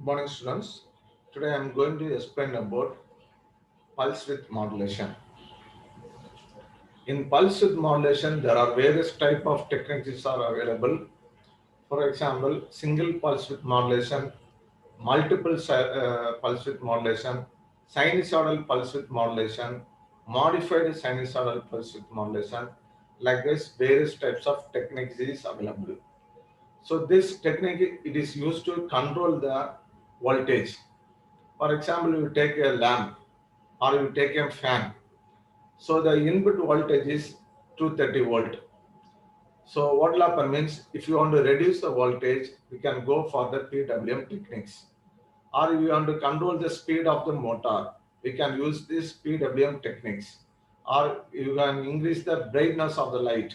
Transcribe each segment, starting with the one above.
Good morning, students. Today I am going to explain about pulse width modulation. In pulse width modulation, there are various type of techniques are available. For example, single pulse width modulation, multiple pulse width modulation, sinusoidal pulse width modulation, modified sinusoidal pulse width modulation. Like this, various types of techniques is available. So this technique it is used to control the voltage. For example, you take a lamp or you take a fan. So the input voltage is 230 volt. So what will happen means if you want to reduce the voltage, we can go for the PWM techniques. Or if you want to control the speed of the motor, we can use this PWM techniques. Or you can increase the brightness of the light.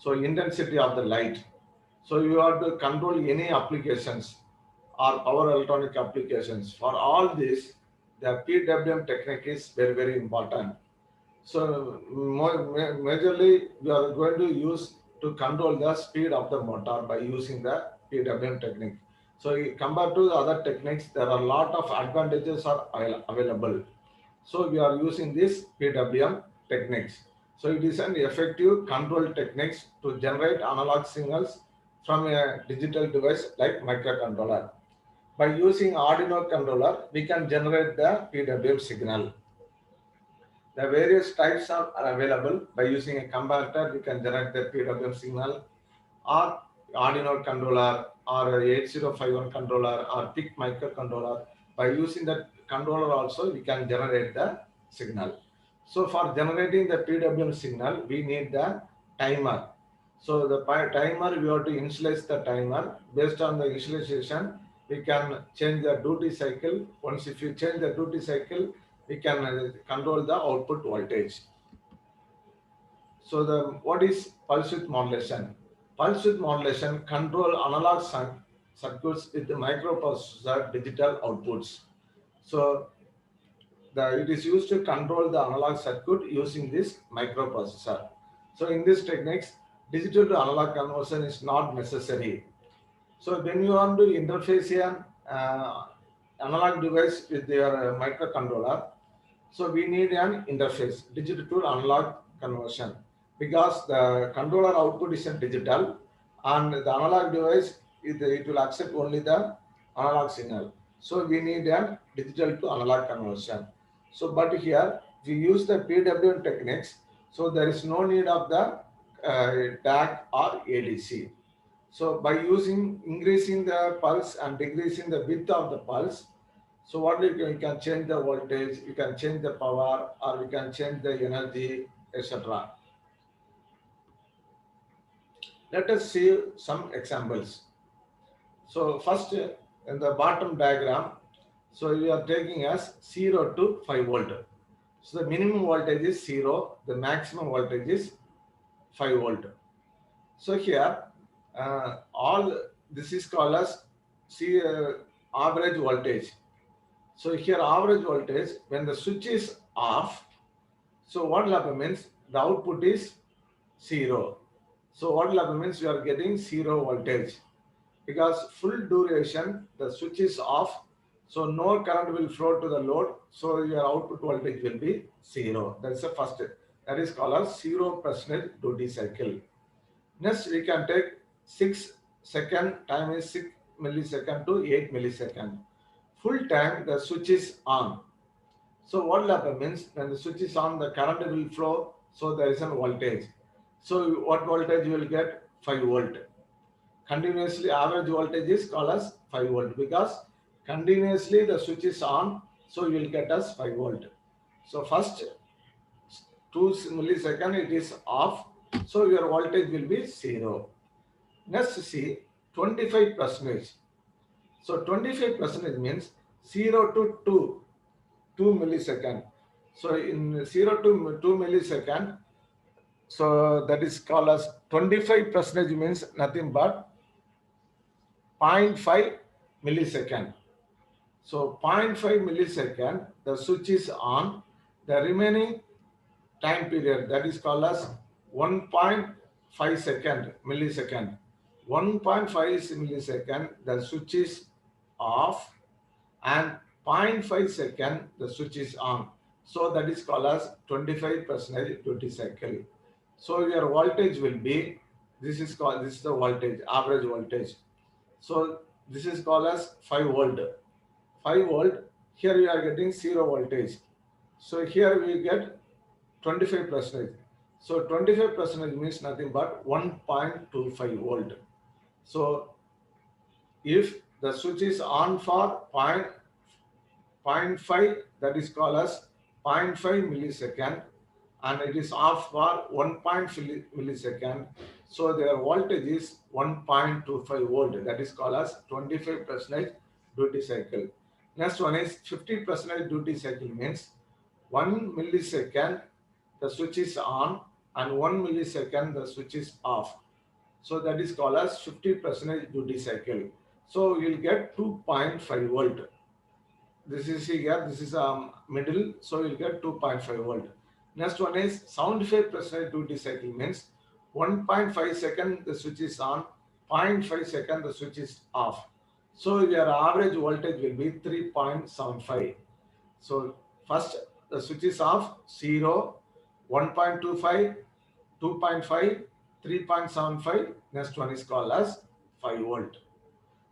So intensity of the light. So you have to control any applications or power electronic applications. For all this, the PWM technique is very, very important. So majorly we are going to use to control the speed of the motor by using the PWM technique. So compared to the other techniques, there are a lot of advantages are available. So we are using this PWM techniques. So it is an effective control techniques to generate analog signals from a digital device like microcontroller. By using Arduino controller, we can generate the PWM signal. The various types are available. By using a comparator, we can generate the PWM signal or Arduino controller or 8051 controller or PIC microcontroller. By using that controller also, we can generate the signal. So for generating the PWM signal, we need the timer. So the timer, we have to initialize the timer. Based on the initialization, we can change the duty cycle. Once if you change the duty cycle, we can control the output voltage. So the what is pulse width modulation? Pulse width modulation control analog circuits with the microprocessor digital outputs. So it is used to control the analog circuit using this microprocessor. So in this techniques, digital to analog conversion is not necessary. So when you want to interface an analog device with your microcontroller, so we need an interface, digital to analog conversion, because the controller output is a digital and the analog device it will accept only the analog signal. So we need a digital to analog conversion. So but here we use the PWM techniques, so there is no need of the DAC or ADC. So by using increasing the pulse and decreasing the width of the pulse, so what you can change the voltage, you can change the power, or you can change the energy, etc. Let us see some examples. So first in the bottom diagram, so we are taking as 0 to 5 volt. So the minimum voltage is 0, the maximum voltage is 5 volt. So here all this is called as average voltage. So here average voltage, when the switch is off, so what will happen means the output is 0. So what will happen means you are getting 0 voltage, because full duration the switch is off, so no current will flow to the load, so your output voltage will be 0. That's the first. That is called as 0% duty cycle. Next we can take 6 second, time is 6 millisecond to 8 millisecond. Full time the switch is on. So what will happen means when the switch is on, the current will flow, so there is a voltage. So what voltage you will get? 5 volt. Continuously average voltage is called as 5 volt, because continuously the switch is on, so you will get as 5 volt. So first 2 millisecond it is off, so your voltage will be 0. Next see 25 percentage. So 25 percentage means 0 to 2 millisecond. So in 0 to 2 millisecond, so that is called as 25 percentage means nothing but zero point 0.5 millisecond. So zero point 0.5 millisecond, the switch is on. The remaining time period, that is called as 1.5 millisecond. 1.5 millisecond, the switch is off, and 0.5 second the switch is on. So that is called as 25% duty cycle. So your voltage will be, this is the voltage, average voltage. So this is called as 5 volt. 5 volt, here we are getting 0 voltage. So here we get 25%. So 25% means nothing but 1.25 volt. So if the switch is on for zero point 0.5, that is called as 0.5 millisecond, and it is off for 1.5 millisecond. So their voltage is 1.25 volt. That is called as 25% duty cycle. Next one is 50% duty cycle, means 1 millisecond the switch is on and 1 millisecond the switch is off. So that is called as 50% duty cycle. So you will get 2.5 volt. This is here, this is middle, so you'll get 2.5 volt. Next one is 75% duty cycle, means 1.5 second the switch is on, 0.5 second the switch is off. So your average voltage will be 3.75. So first the switch is off, 0, 1.25, 2.5, 3.75. Next one is called as 5 volt.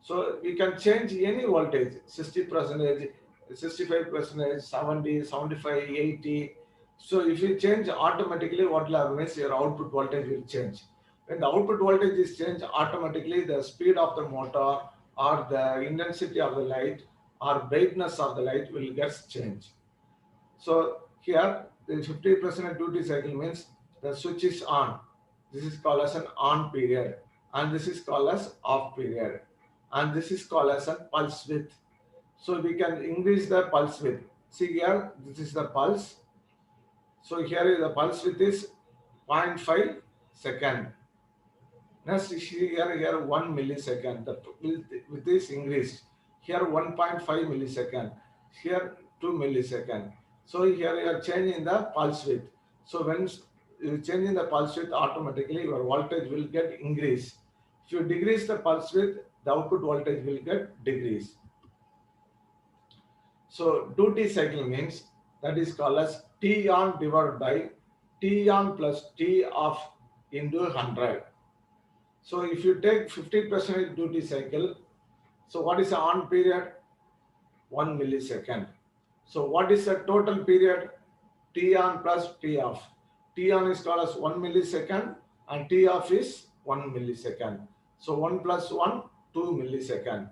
So we can change any voltage, 60%, 65%, 70, 75, 80. So if you change automatically, what will happen is your output voltage will change. When the output voltage is changed, automatically the speed of the motor or the intensity of the light or brightness of the light will get changed. So here the 50% duty cycle means the switch is on. This is called as an on period, and this is called as off period, and this is called as a pulse width. So we can increase the pulse width. See here, this is the pulse. So here is the pulse width is 0.5 second. Next here 1 millisecond. The width is increased. Here 1.5 millisecond. Here 2 millisecond. So here you are changing the pulse width. So when you changing the pulse width, automatically your voltage will get increased. If you decrease the pulse width, the output voltage will get decreased. So duty cycle means that is called as T on divided by T on plus T off into 100. So if you take 50% duty cycle, so what is the on period? 1 millisecond. So what is the total period? T on plus T off. T on is called as 1 millisecond and T off is 1 millisecond. So 1 plus 1, 2 millisecond.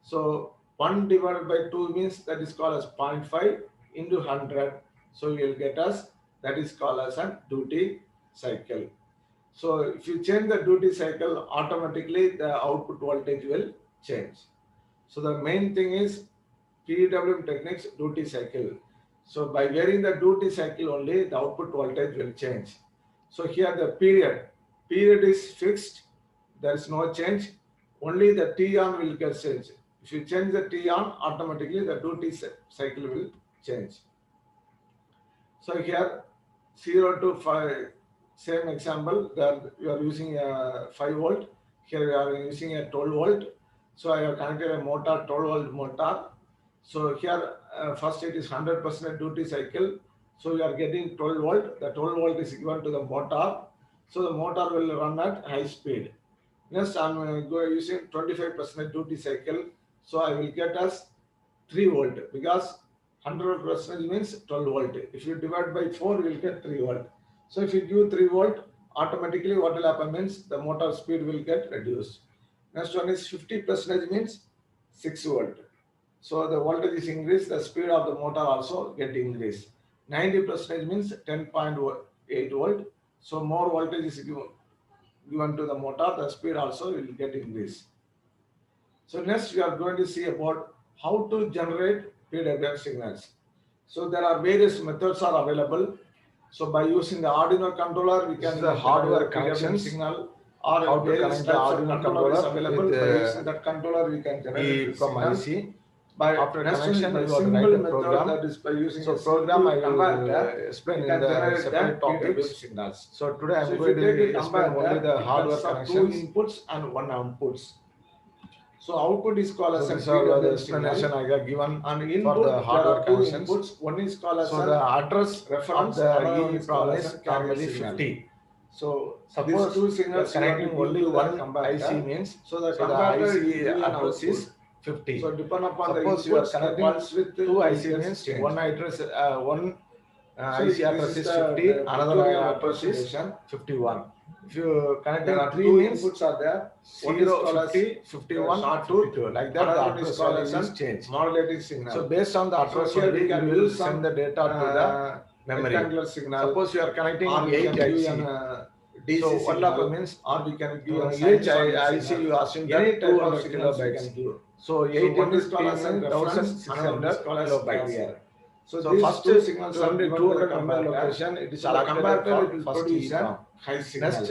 So 1 divided by 2 means that is called as 0.5 into 100. So you will get us, that is called as a duty cycle. So if you change the duty cycle, automatically the output voltage will change. So the main thing is PWM techniques duty cycle. So by varying the duty cycle only, the output voltage will change. So here the period is fixed. There is no change. Only the T on will get changed. If you change the T on, automatically the duty cycle will change. So here 0 to 5, same example, that you are using a 5 volt. Here we are using a 12 volt. So I have connected a motor, 12 volt motor. So here first it is 100% duty cycle. So you are getting 12 volt. The 12 volt is given to the motor. So the motor will run at high speed. Next I am using 25% duty cycle. So I will get as 3 volt, because 100% means 12 volt. If you divide by 4, you will get 3 volt. So if you give 3 volt, automatically what will happen means the motor speed will get reduced. Next one is 50% means 6 volt. So the voltage is increased, the speed of the motor also get increased. 90% means 10.8 volt. So more voltage is given to the motor, the speed also will get increased. So next we are going to see about how to generate PWM signals. So there are various methods are available. So by using the Arduino controller, we can the hardware connection signal, or how to various connect the types of Arduino controller is controller available. with, By using that controller, we can generate from signal. IC. By After next connection, by you have to simple write a method, program. that is by using So a program I will converter, explain we in can the generate separate PWM topics. signals. So today I am So if going you take to a explain only converter, the it hardware consists of 2 connections. inputs and 1 outputs. So output is called as So an these are the PWM explanation signal. I got given And for input, the there hardware are two connections. inputs. One is called as So an the address reference, of the another one is called EEPROM as is a carrier normally signal. 50. So Suppose these two you are signals you have to connecting give only to the one converter. IC means So the so the converter IC will give an address output. is 50. So depending upon the Suppose you are inputs, the connecting pulse width two will IC get means changed. one address So IC this address is is the 50, another pictorial address is representation. 51. If you connecting There are 3 two means inputs are there. One is 0, called as 50, 51, short tooth. 52. Like that, the Another one is address called value as is a changed. modulating signal. So based on the address here only, we can you will use some send the data to the memory. rectangular signal. Suppose you are connecting Or we 8 can give IC. an DC So what signal, happens means or we can give a each sinusoidal IC signal. you assume Any that type of 200 signals we kilobytes. can give. So 8 one into is called 3 as a means reference, another one is 1600 called as kilobytes. carrier. So So these first two signals are 200, given to the 200 memory converter. location, it is So the allocated converter for it will first produce EEPROM. a high signal. Next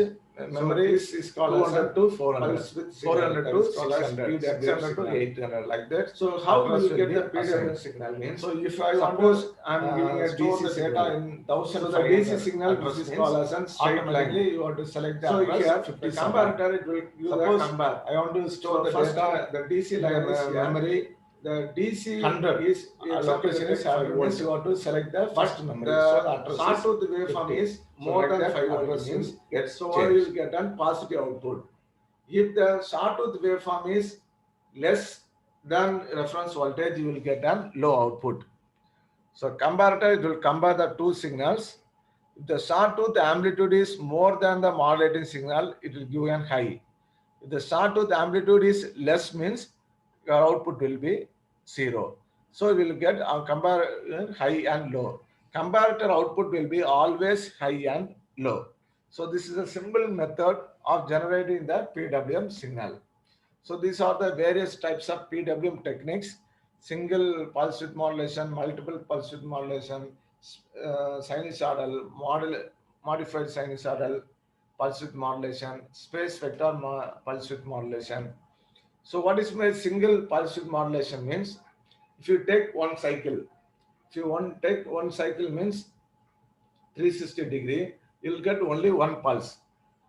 So memory this is called 200 as to a 400, pulse width 400 signal. to That is called as 600, PWM 600 to signal. 800, like that. So how address we will get be the PWM assigned. signal means, So if I want suppose to I am giving a store DC the signal. data in So the DC 1500 signal address which is means called as a straight automatically line. you have to select the So address here the 57. converter it will give Suppose the convert. I want to store So the first data the DC in line the is here. memory The DC 100. is Location is 100 5 means volt. you have to select the first memory. So the The address is sawtooth waveform 50. is So more like than that 5 volt address means will get so changed. you will get a positive output. If the sawtooth waveform is less Then reference voltage you will get a low output. So comparator it will compare the two signals. If the sawtooth amplitude is more than the modulating signal, it will give an high. If the sawtooth amplitude is less means your output will be 0. So we will get a compare high and low. Comparator output will be always high and low. So this is a simple method of generating the PWM signal. So these are the various types of PWM techniques: single pulse width modulation, multiple pulse width modulation, sinusoidal, modified sinusoidal pulse width modulation, space vector pulse width modulation. So what is my single pulse width modulation means? If you take one cycle, if you take one cycle means 360-degree, you'll get only one pulse.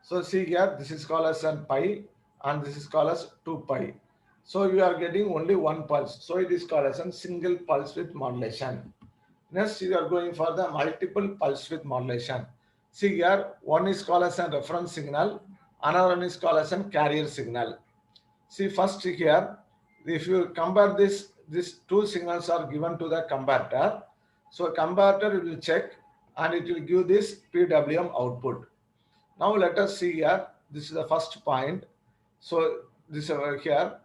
So see here, this is called as an pi and this is called as 2 pi. So you are getting only one pulse. So it is called as a single pulse width modulation. Next, you are going for the multiple pulse width modulation. See here, one is called as a reference signal, another one is called as a carrier signal. See first here, if you compare this, these two signals are given to the comparator. So comparator will check and it will give this PWM output. Now let us see here, this is the first point. So this over here,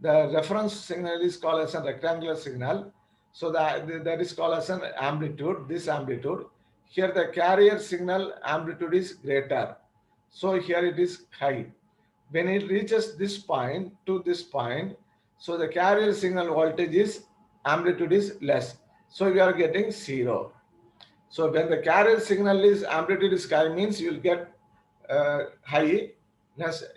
the reference signal is called as a rectangular signal. So that is called as an amplitude, this amplitude. Here the carrier signal amplitude is greater. So here it is high. When it reaches this point to this point, so the carrier signal voltage is amplitude is less. So we are getting 0. So when the carrier signal is amplitude is high means you will get high.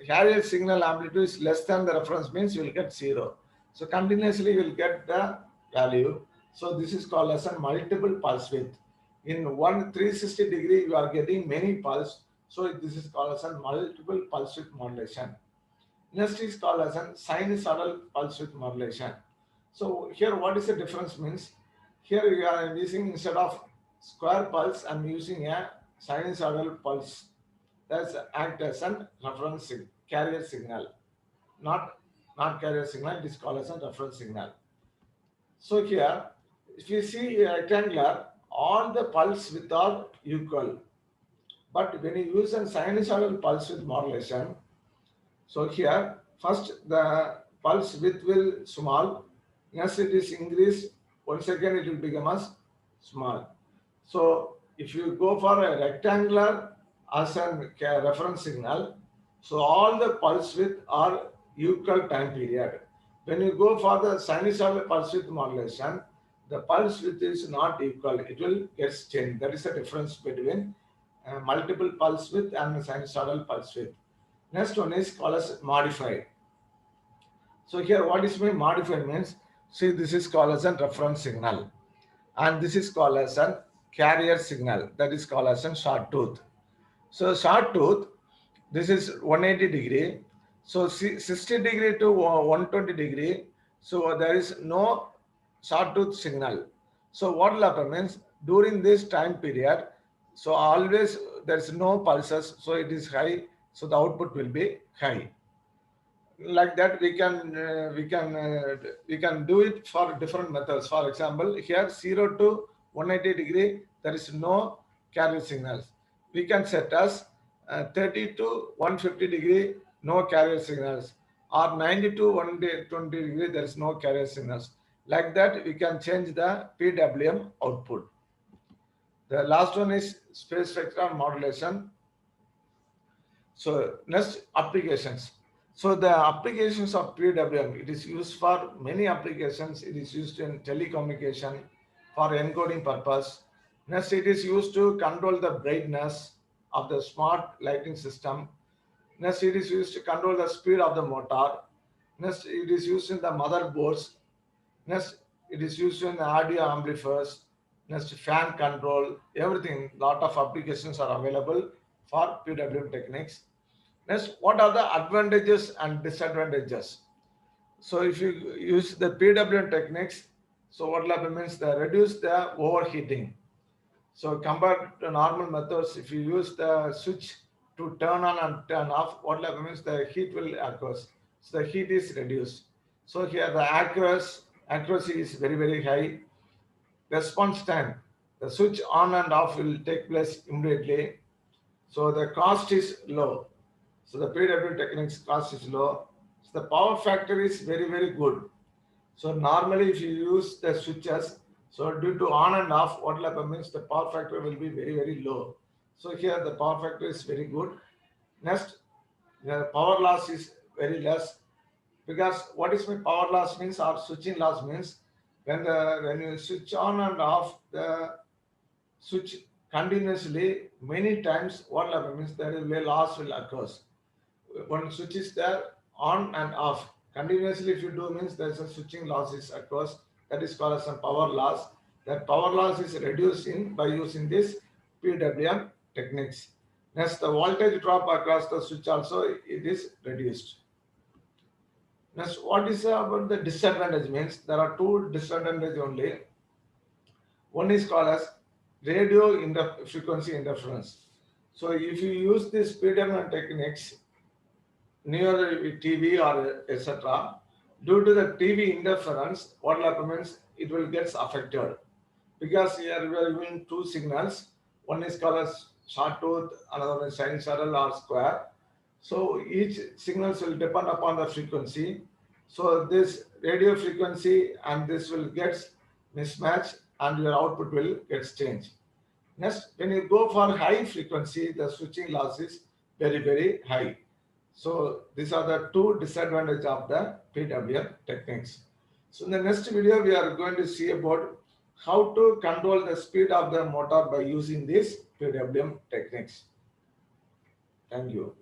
Carrier signal amplitude is less than the reference means you will get 0. So continuously you will get the value. So this is called as a multiple pulse width. In one 360-degree you are getting many pulse. So this is called as a multiple pulse width modulation. Next is called as a sinusoidal pulse width modulation. So here what is the difference means? Here you are using instead of square pulse, I'm using a sinusoidal pulse. That's act as a reference carrier signal. Not carrier signal, it is called as a reference signal. So here, if you see a rectangular, all the pulse width are equal. But when you use a sinusoidal pulse width modulation, so here, first the pulse width will small. Next it is increased. Once again it will become as small. So if you go for a rectangular as a reference signal, so all the pulse width are equal time period. When you go for the sinusoidal pulse width modulation, the pulse width is not equal. It will get changed. That is the difference between multiple pulse width and sinusoidal pulse width. Next one is called as modified. So here what is mean modified means, see this is called as a reference signal and this is called as a carrier signal, that is called as a short tooth. So short tooth, this is 180-degree. So 60 degree to 120 degree, so there is no sawtooth signal. So what will happen means during this time period, so always there is no pulses, so it is high, so the output will be high. Like that we can do it for different methods. For example, here 0 to 180 degree there is no carrier signals. We can set as 30 to 150 degree no carrier signals, or 90 to 120 degree there is no carrier signals. Like that we can change the PWM output. The last one is space vector modulation. So next, applications. So the applications of PWM, it is used for many applications. It is used in telecommunication for encoding purpose. Next, it is used to control the brightness of the smart lighting system. Next, it is used to control the speed of the motor. Next, it is used in the motherboards. Next, it is used in the audio amplifiers. Next, fan control, everything. Lot of applications are available for PWM techniques. Next, what are the advantages and disadvantages? So if you use the PWM techniques, so what will happen means they reduce the overheating. So compared to normal methods, if you use the switch to turn on and turn off, what will happen means the heat will occur. So the heat is reduced. So here the accuracy is very high. Response time, the switch on and off will take place immediately. So the cost is low. So the PWM techniques cost is low. So the power factor is very good. So normally if you use the switches, so due to on and off, what will happen means the power factor will be very low. So here the power factor is very good. Next, the power loss is very less, because what is my power loss means, or switching loss means, when you switch on and off the switch continuously many times, what will happen means there will be a loss will occur. One switch is there on and off continuously. If you do means there's a switching losses occurs, that is called as a power loss. That power loss is reducing by using this PWM techniques. Next, the voltage drop across the switch also it is reduced. Next, what is about the disadvantage means, there are two disadvantages only. One is called as radio frequency interference. So if you use this PWM techniques near TV or etc., due to the TV interference, what will happen means it will get affected, because here we are using two signals. One is called as sawtooth, another one is sinusoidal or square. So each signals will depend upon the frequency. So this radio frequency and this will get mismatched and your output will get changed. Next, when you go for high frequency, the switching loss is very high. So these are the two disadvantages of the PWM techniques. So in the next video, we are going to see about how to control the speed of the motor by using these PWM techniques. Thank you.